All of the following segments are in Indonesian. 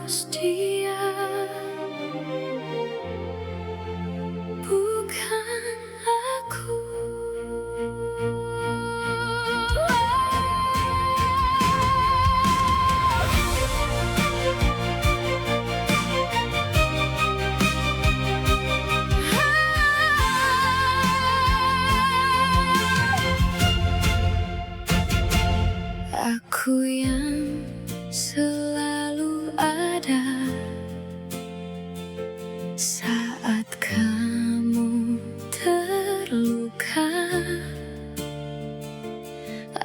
harus dia, bukan aku. Aku yang selalu ada saat kamu terluka.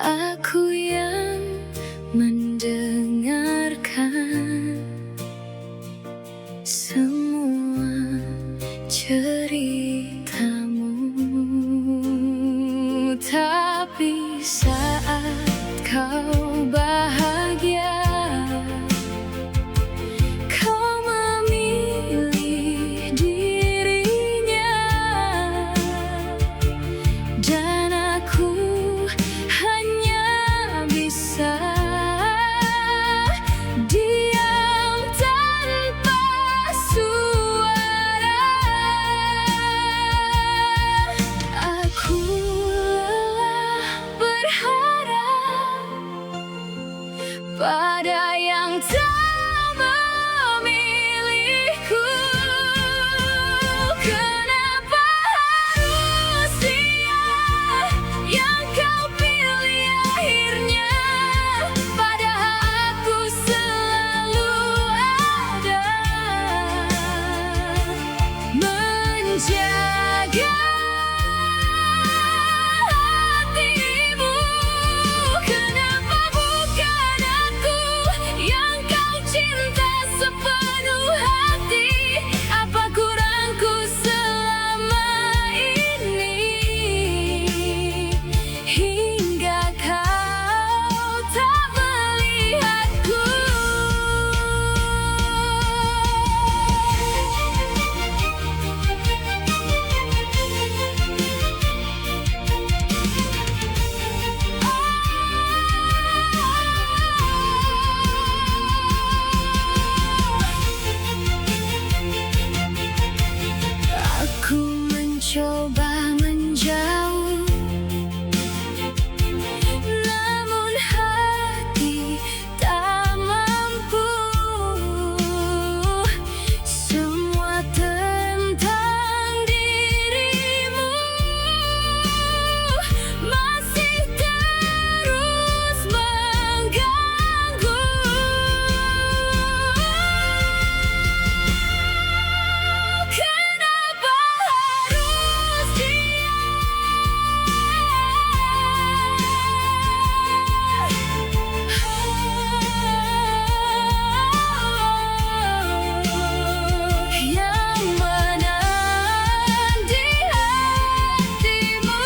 Aku yang mendengarkan semua ceritamu. Tapi saat kau bahagia, kau memilih dirinya, dan aku hanya bisa diam tanpa suara. Aku lelah berharap pada yang tak memilihku. Kenapa harus dia yang kau pilih akhirnya, padahal aku selalu ada menjaga hatimu. Kenapa bukan aku yang kau cinta sepenuh hati? Apa kurangku selama ini, hingga kau tak melihatku? Aku mencoba menjauh, namun hati tak mampu. Semua tentang dirimu masih terus mengganggu. Kenapa harus dia yang menang di hatimu?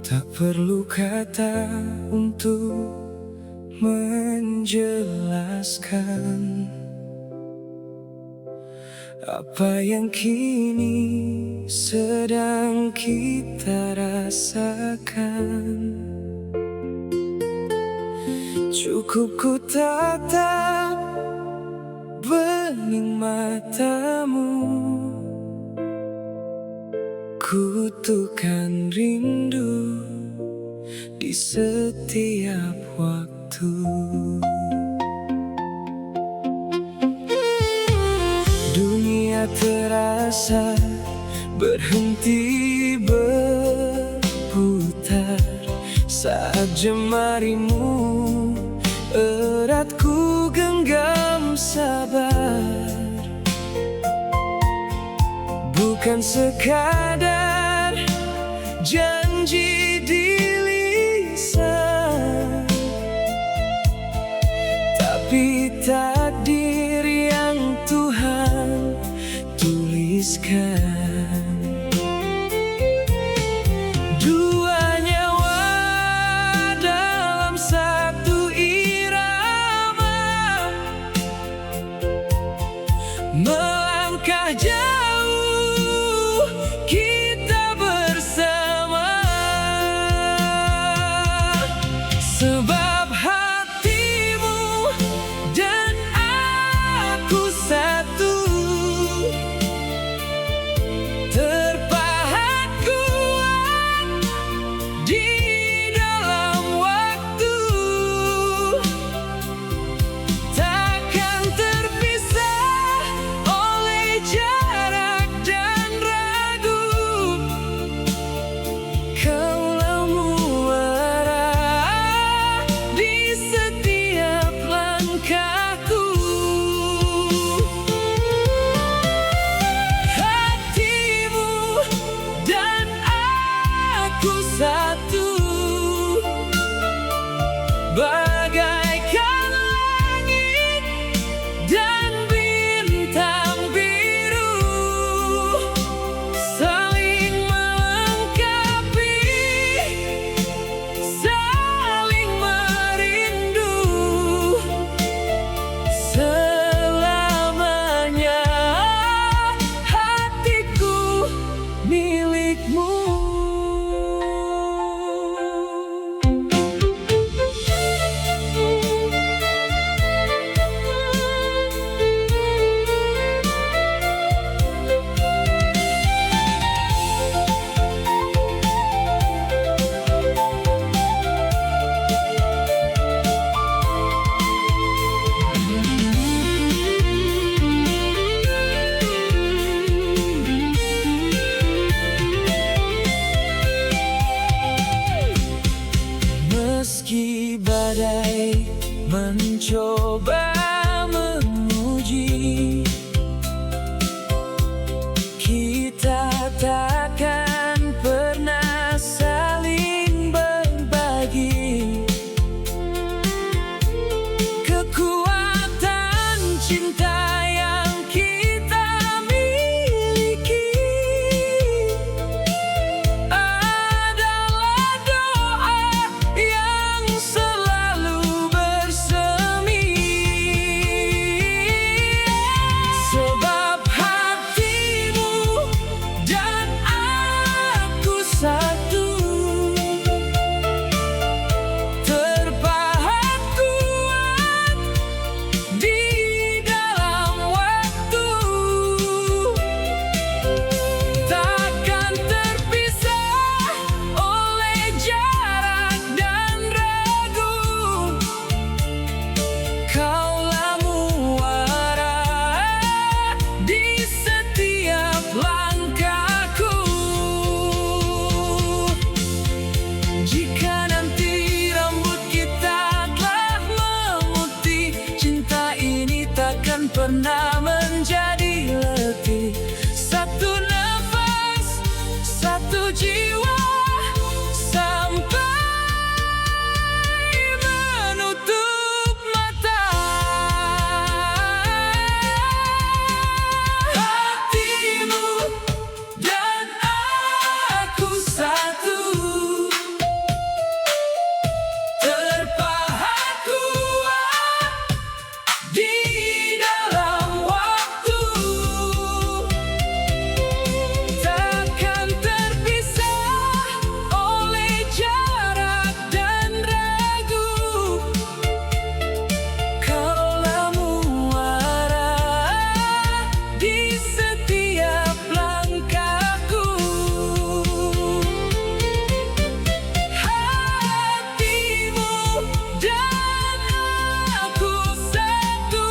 Tak perlu kata untuk menjelaskan apa yang kini sedang kita rasakan. Cukup ku tatap bening matamu, kutukan rindu di setiap waktu. Dunia terasa berhenti berputar saat jemarimu erat ku genggam sabar. Bukan sekadar janji di lisan, tapi takdir badai mencoba memuji, kita takkan pernah saling berbagi kekuatan cinta yang kita miliki. Adalah doa yang selalu bersemi, sebab hatimu dan aku satu, terpahat kuat di dalam waktu, takkan terpisah oleh jarak dan ragu. Kaulah muara di setiap langkahku. Jika nanti rambut kita telah memutih, cinta ini takkan pernah menjadi letih. Satu nafas, satu jiwa, sampai menutup mata. Hatimu dan aku satu, terpahat kuat di dalam waktu, takkan terpisah oleh jarak dan ragu. Kaulah muara di setiap langkahku. Hatimu dan aku satu,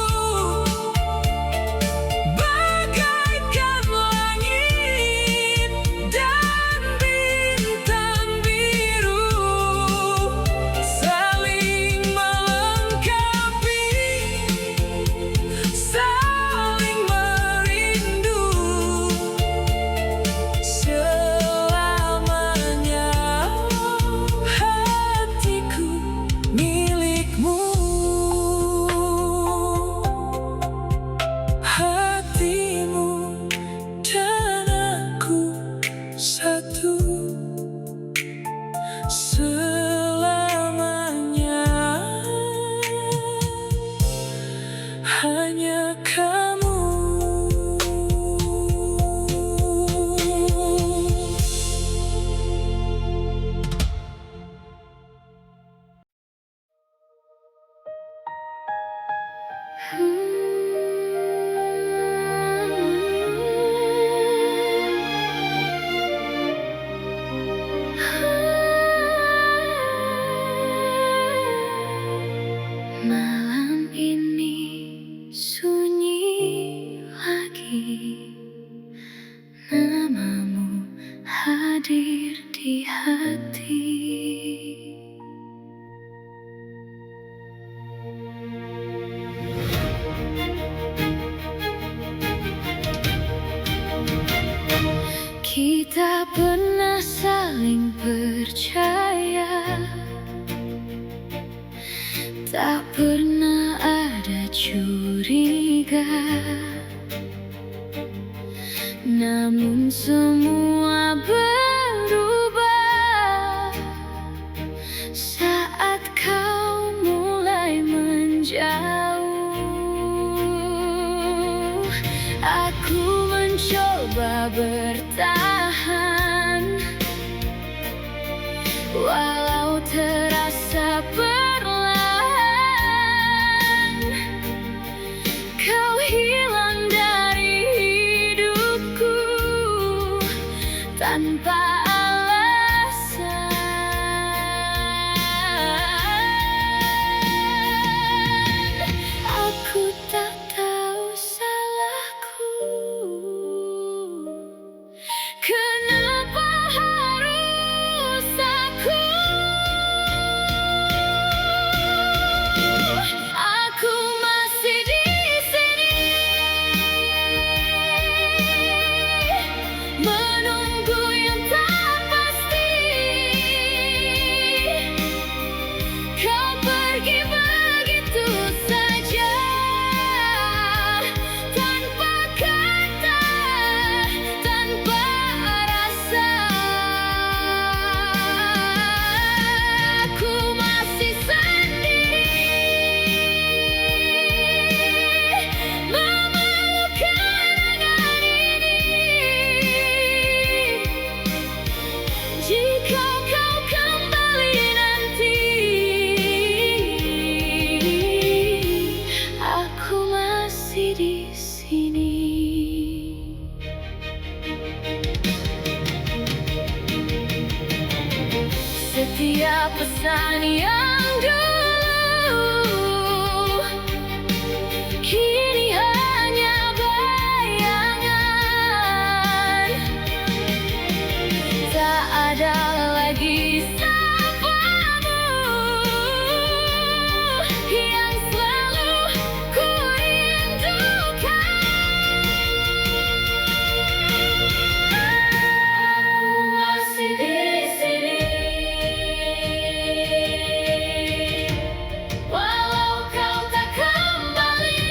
bagaikan langit dan bintang biru, saling melengkapi, saling merindu, selamanya hatiku milikmu. Hatimu dan aku satu, selamanya hanya kamu. Malam ini sunyi lagi, namamu hadir di hati. Kita pernah saling percaya, tak pernah ada curiga. Namun semua berubah saat kau mulai menjauh. Aku mencoba bertahan, walau terasa perlahan. Kau hilang dari hidupku tanpa alasan. Aku tak tahu salahku, kenapa harus aku setiap pesan yang dulu kini hanya bayangan. Tak ada lagi sapamu yang selalu ku rindukan. Aku masih di sini, walau kau tak kembali.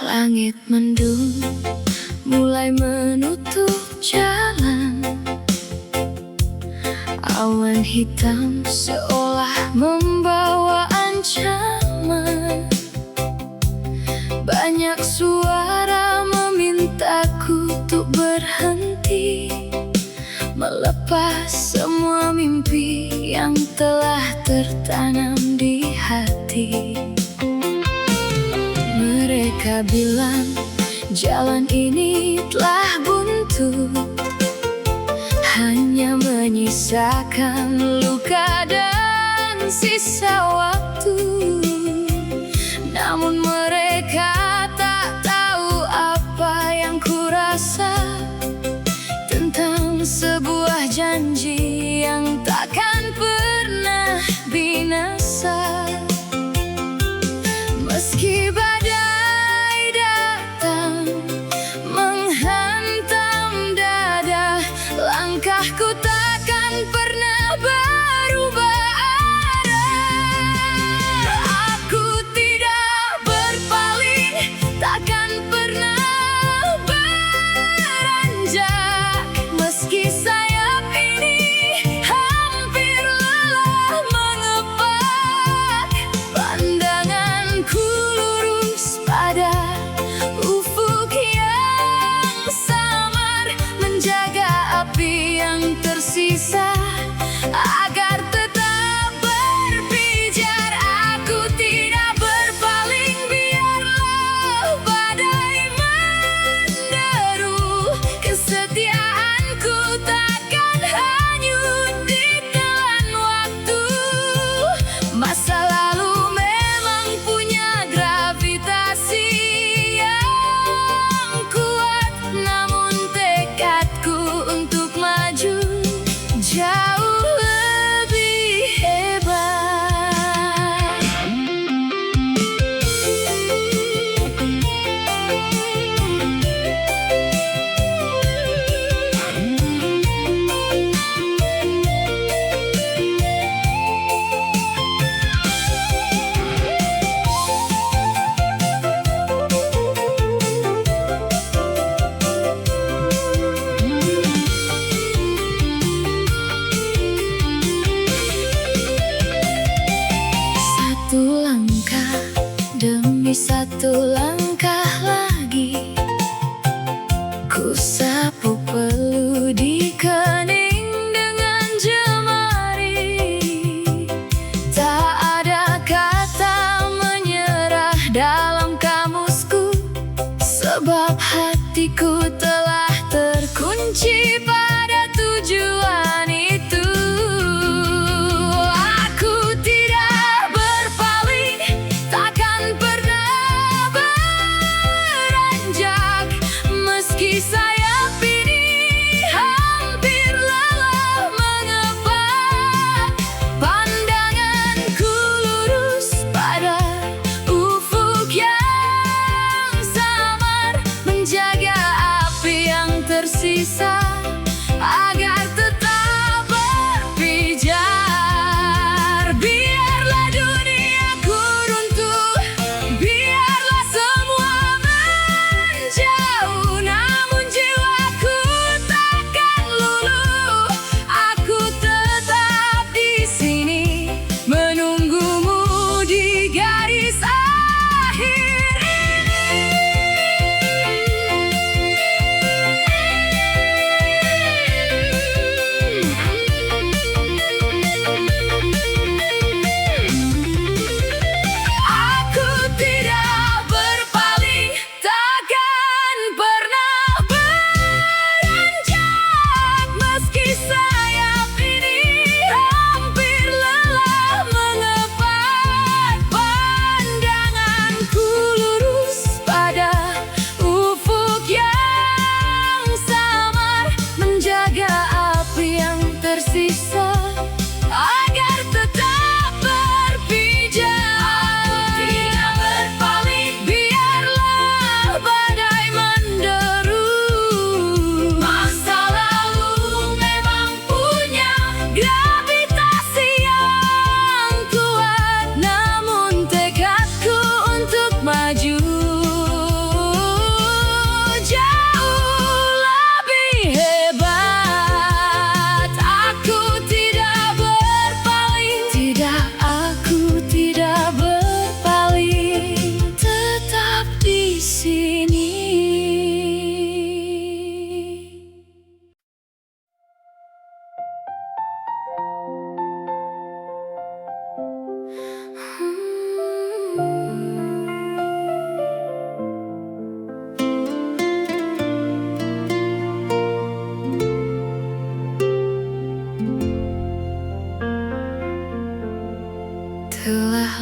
Langit mendung mulai menutup jalan. Awan hitam seolah membawa ancaman. Banyak suara memintaku untuk berhenti, melepas semua mimpi yang telah tertanam di hati. Mereka bilang jalan ini telah buntu, hanya menyisakan luka dan sisa waktu. Namun mereka tak tahu apa yang ku rasa tentang sebuah janji yang takkan pernah binasa. Meski badai datang menghantam dada, langkahku takkan pernah berubah arah. Aku tidak berpaling, takkan pernah beranjak. Meski sayap ini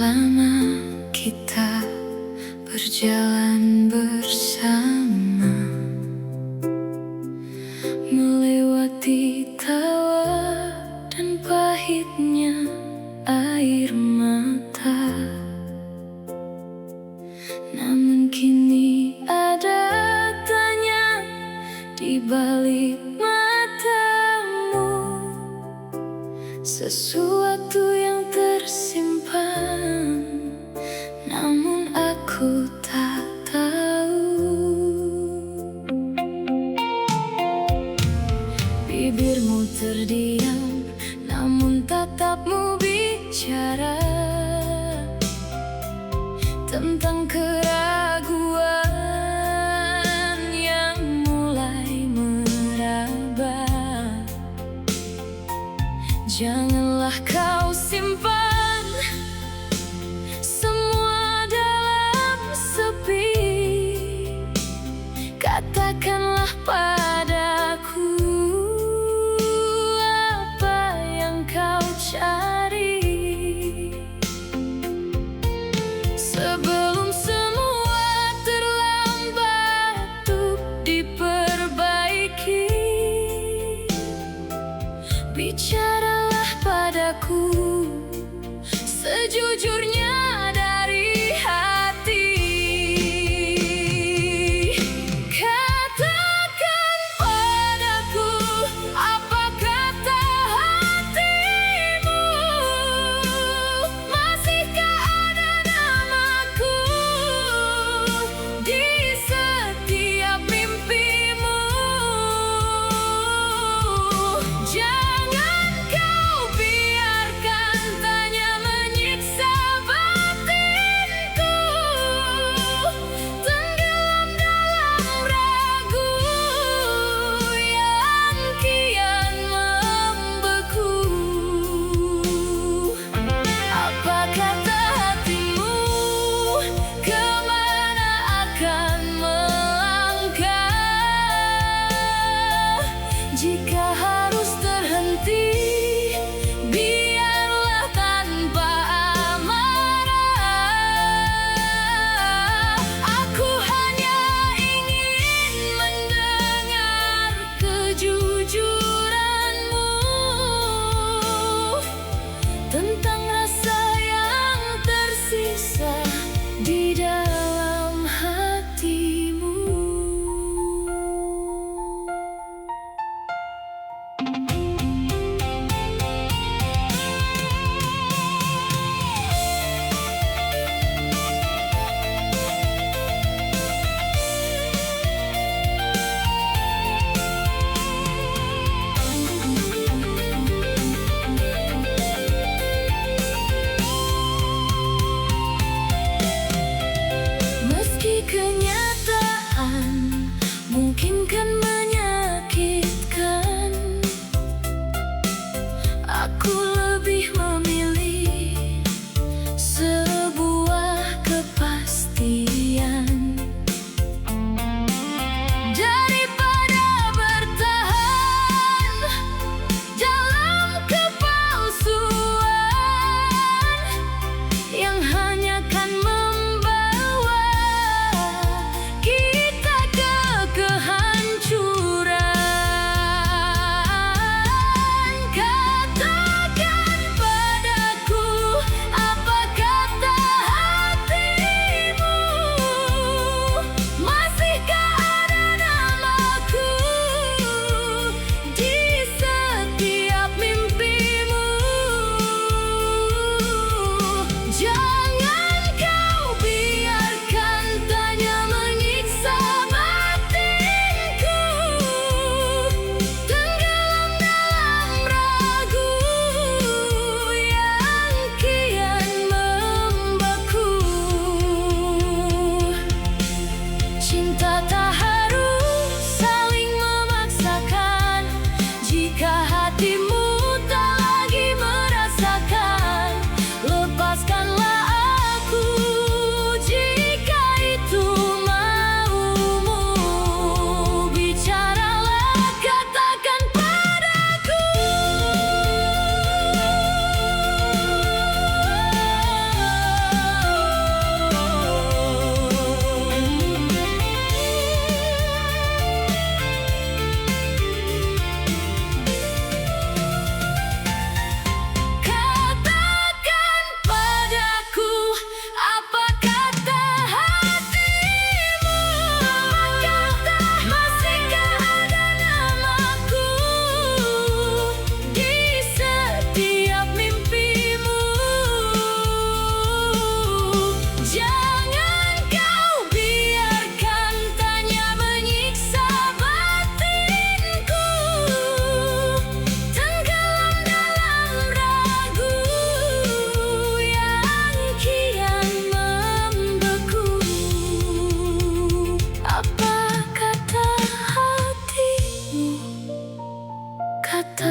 lama kita berjalan bersama, melewati tawa dan pahitnya air mata. Namun kini ada tanya di balik matamu, sesuatu yang tersimpan, namun aku tak tahu. Bibirmu terdiam, namun tatapmu bicara tentang keraguan yang mulai meraba. Janganlah kau simpan semua dalam sepi, katakanlah padaku apa yang kau cari, sebelum semua terlambat untuk diperbaiki. Bicaralah padaku sejujurnya dari hati. Katakan padaku apa kata hatimu, masihkah ada namaku di setiap mimpimu. Jangan kau biarkan tanya menyiksa batinku, tenggelam dalam ragu yang kian membeku. Apa kata hatimu, kemana akan melangkah? Jika harus terhenti, biarlah tanpa amarah. Aku hanya ingin mendengar kejujuranmu tentang rasa yang tersisa di dalam hatimu. Meski kenyataan mungkin kan menyakitkan, aku lebih memilih sebuah kepastian daripada bertahan dalam kepalsuan yang hanya kan membawa kita ke kehancuran. Katakan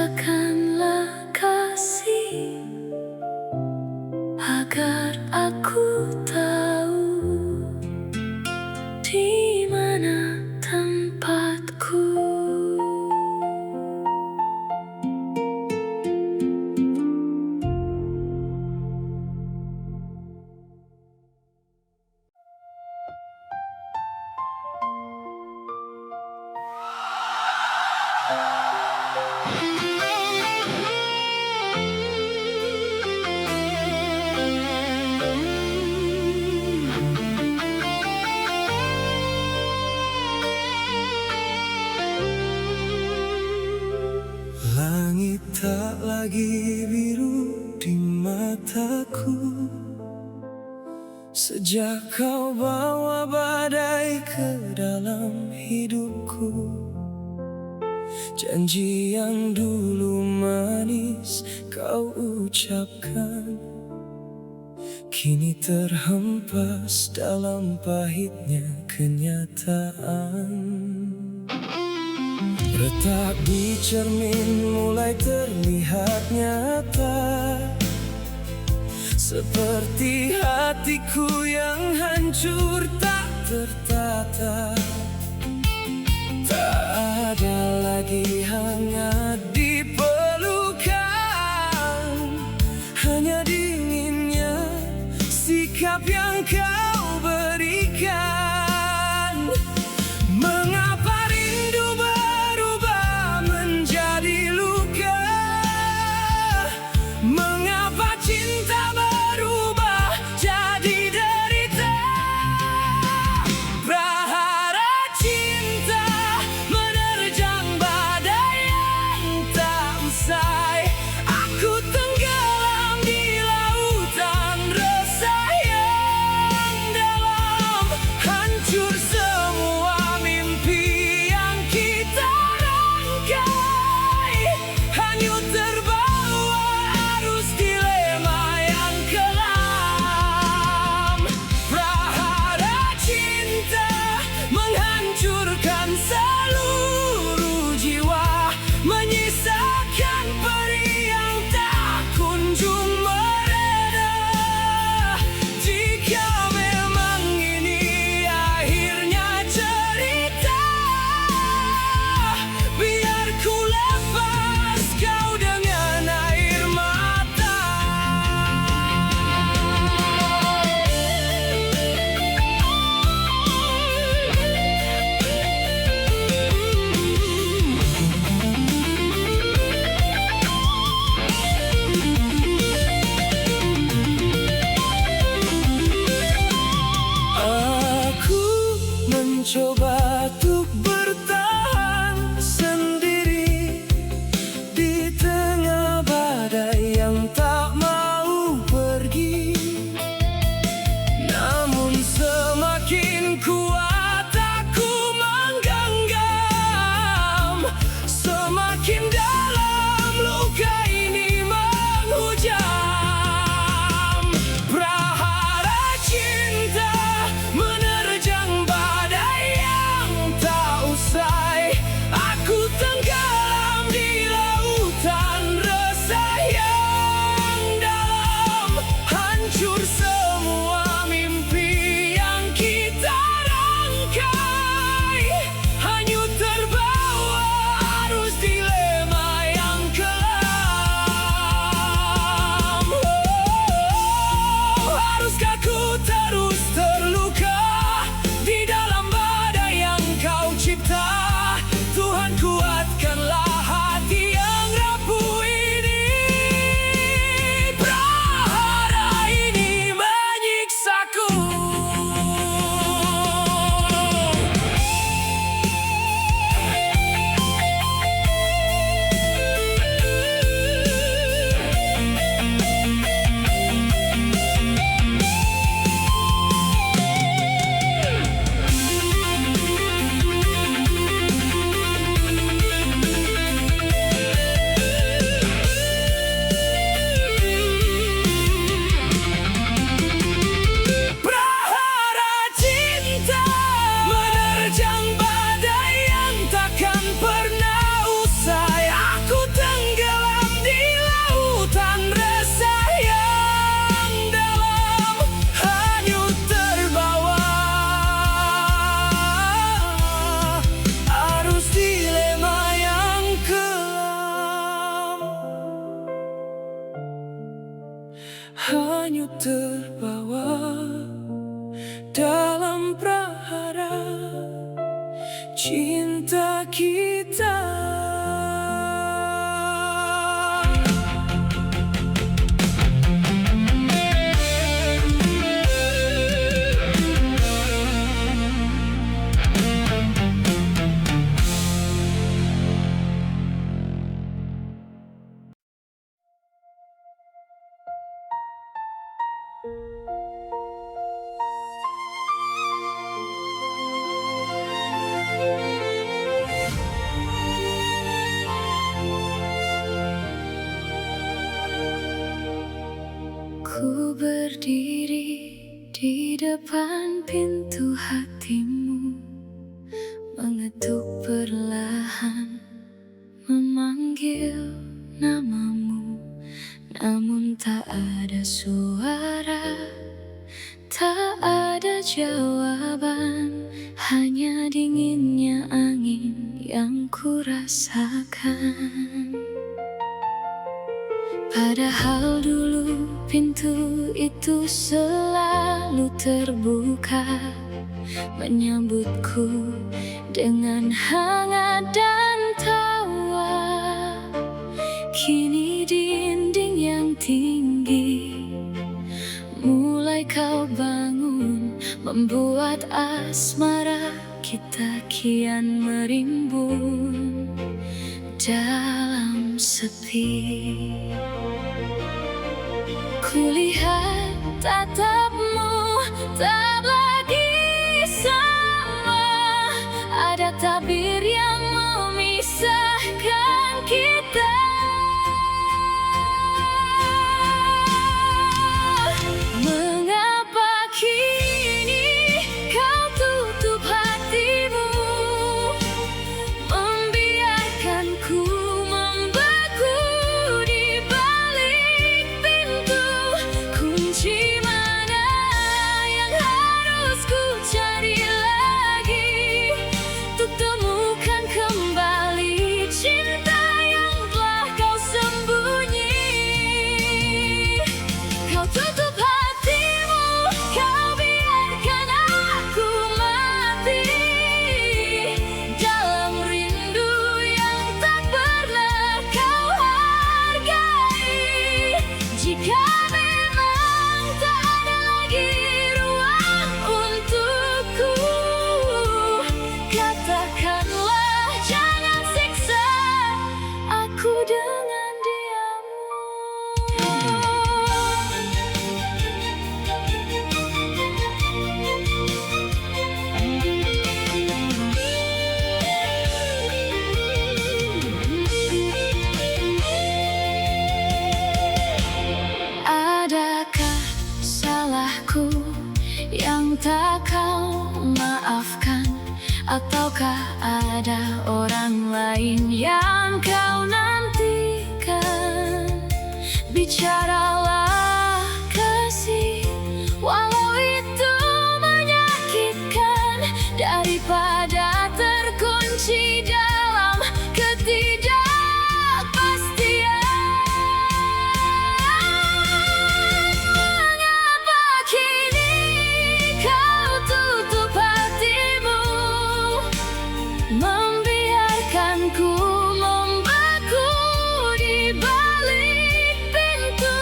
Katakanlah kasih agar aku tahu di mana tempatku. Langit tak lagi biru di mataku sejak kau bawa badai ke dalam hidupku. Janji yang dulu manis kau ucapkan kini terhempas dalam pahitnya kenyataan. Retak di cermin mulai terlihat nyata, seperti hatiku yang hancur tak tertata. Tak ada lagi hangat di pelukan, hanya dinginnya sikap yang kau berikan. Mengapa rindu berubah menjadi luka? Mengapa cinta berubah jadi derita? Prahara cinta menerjang badai yang tak hanyut terbawa dalam prahara cinta kita. Ku berdiri di depan pintu hatimu, mengetuk perlahan, memanggil namamu. Namun tak ada suara, tak ada jawaban, hanya dinginnya angin yang ku rasakan. Padahal dulu pintu itu selalu terbuka, menyambutku dengan hangat dan tawa. Kini dinding yang tinggi mulai kau bangun, membuat asmara kita kian merimbun dalam sepi. Kulihat tatapmu tak lagi sama, ada tabir yang memisahkan kita. Mengapa kini kau tutup hatimu, membiarkanku membeku di balik pintu? Kunci mana yang harus ku cari lagi untuk temukan kembali cinta yang telah kau sembunyi? Kau tutup hatimu, kau biarkan aku mati dalam rindu yang tak pernah kau hargai. Jika memang tak ada lagi ruang untukku, katakanlah, jangan siksa aku dengan diammu. Adakah salahku yang tak kau maafkan? Ataukah ada orang lain yang kau nantikan? Bicaralah kasih, walau itu menyakitkan, daripada terkunci dalam ketidakpastian. Mengapa kini kau tutup hatimu, membiarkanku membeku di balik pintu?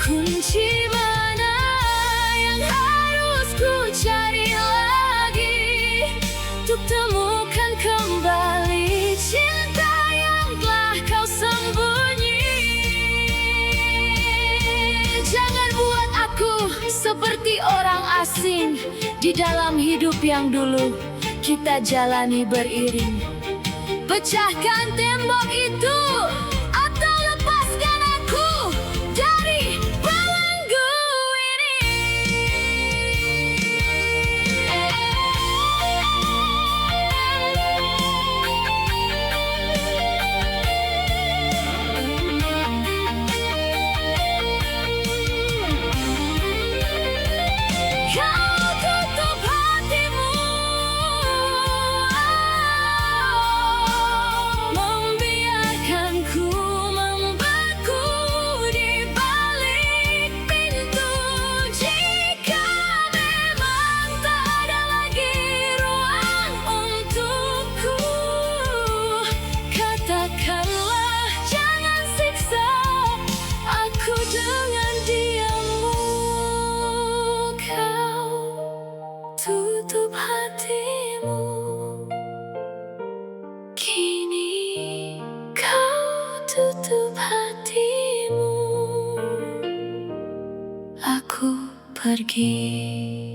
Kunci mana yang harus ku cari lagi untuk temukan kembali cinta yang telah kau sembunyi? Jangan buat aku seperti orang asing di dalam hidup yang dulu kita jalani beriring. Pecahkan tembok itu atau lepaskan aku dari belenggu ini. Kau tutup hatimu, membiarkanku pergi.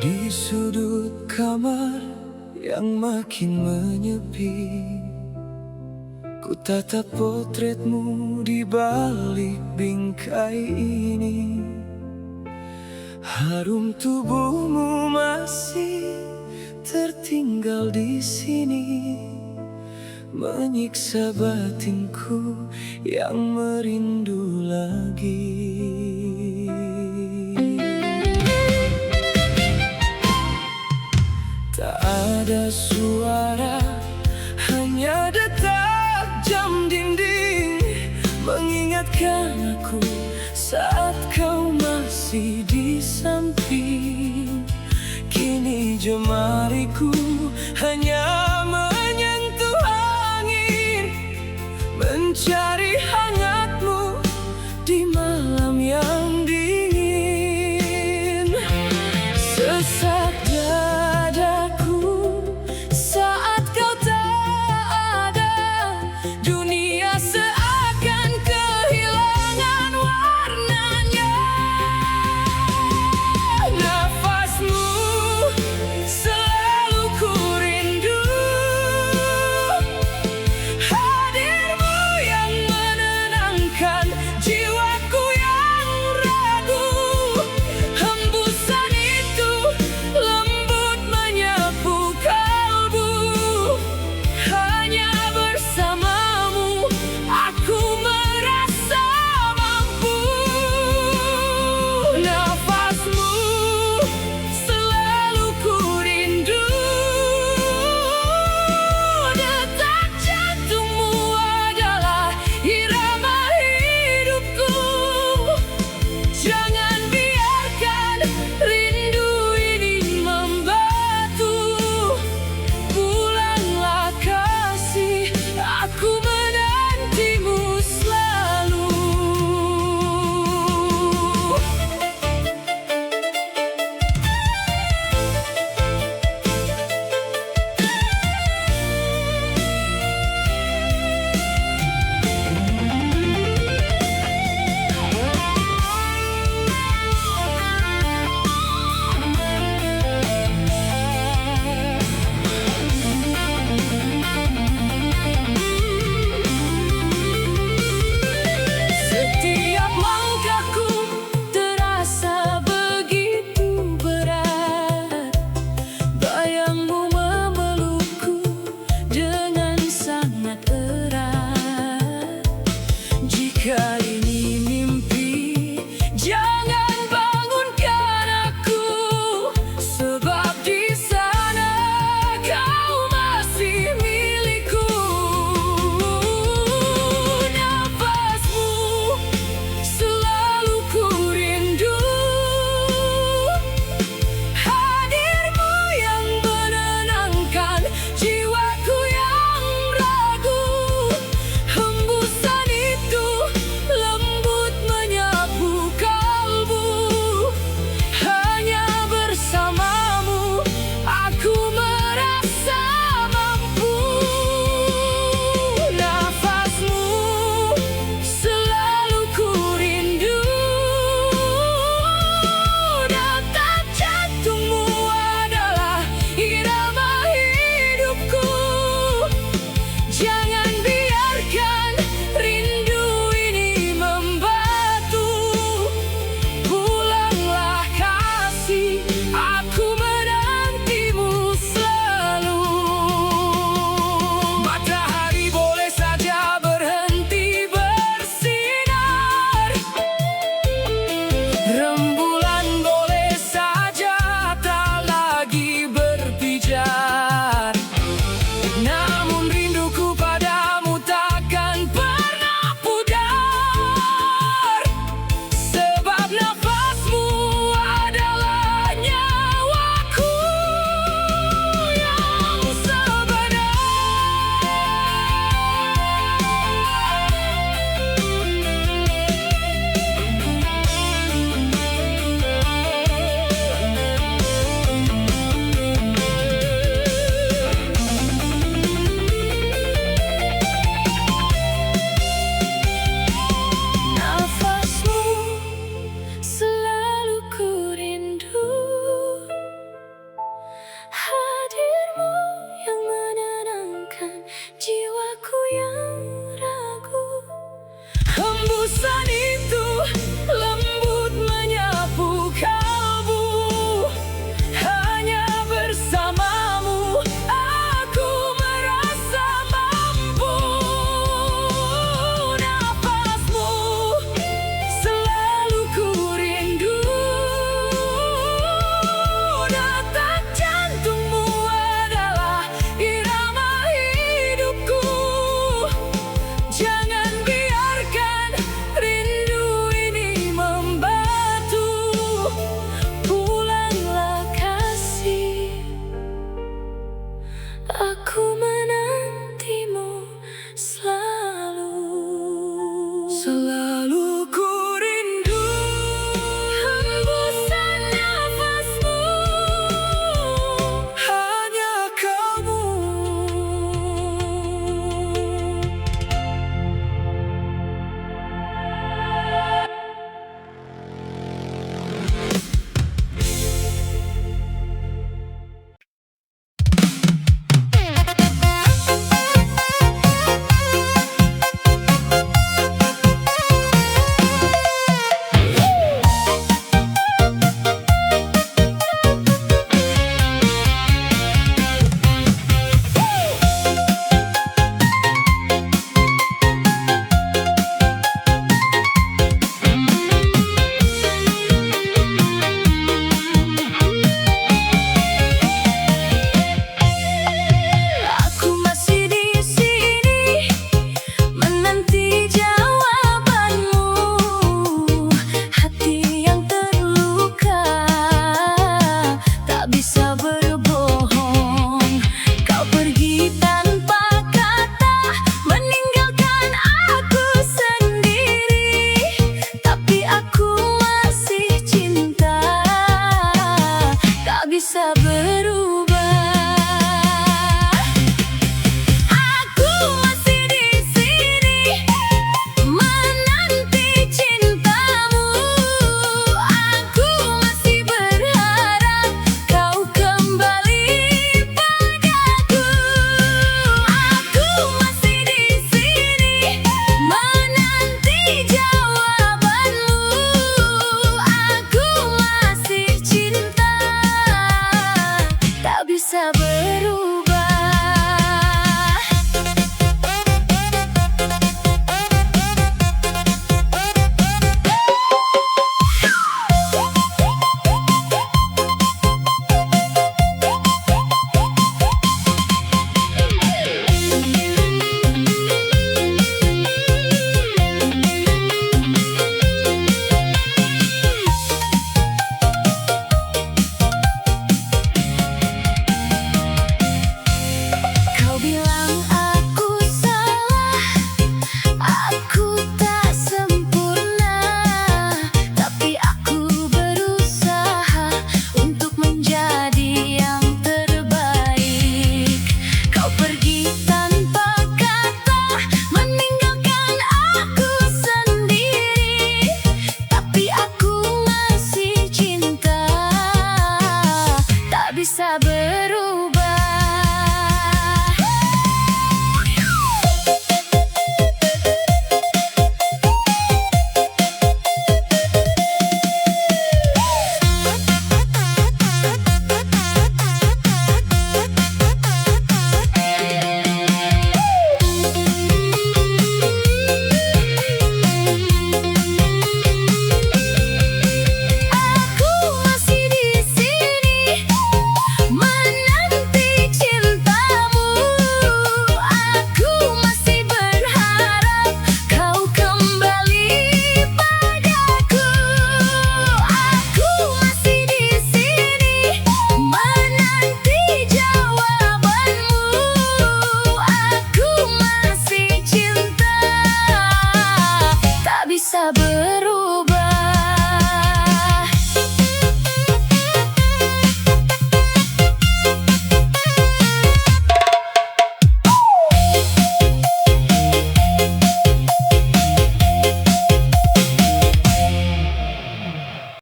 Di sudut kamar yang makin menyepi, ku tatap potretmu di balik bingkai ini. Harum tubuhmu masih tertinggal di sini, menyiksa batinku yang merindu lagi. Tak ada suara, hanya detak jam dinding mengingatkan aku saat kau masih di samping. Kini jemariku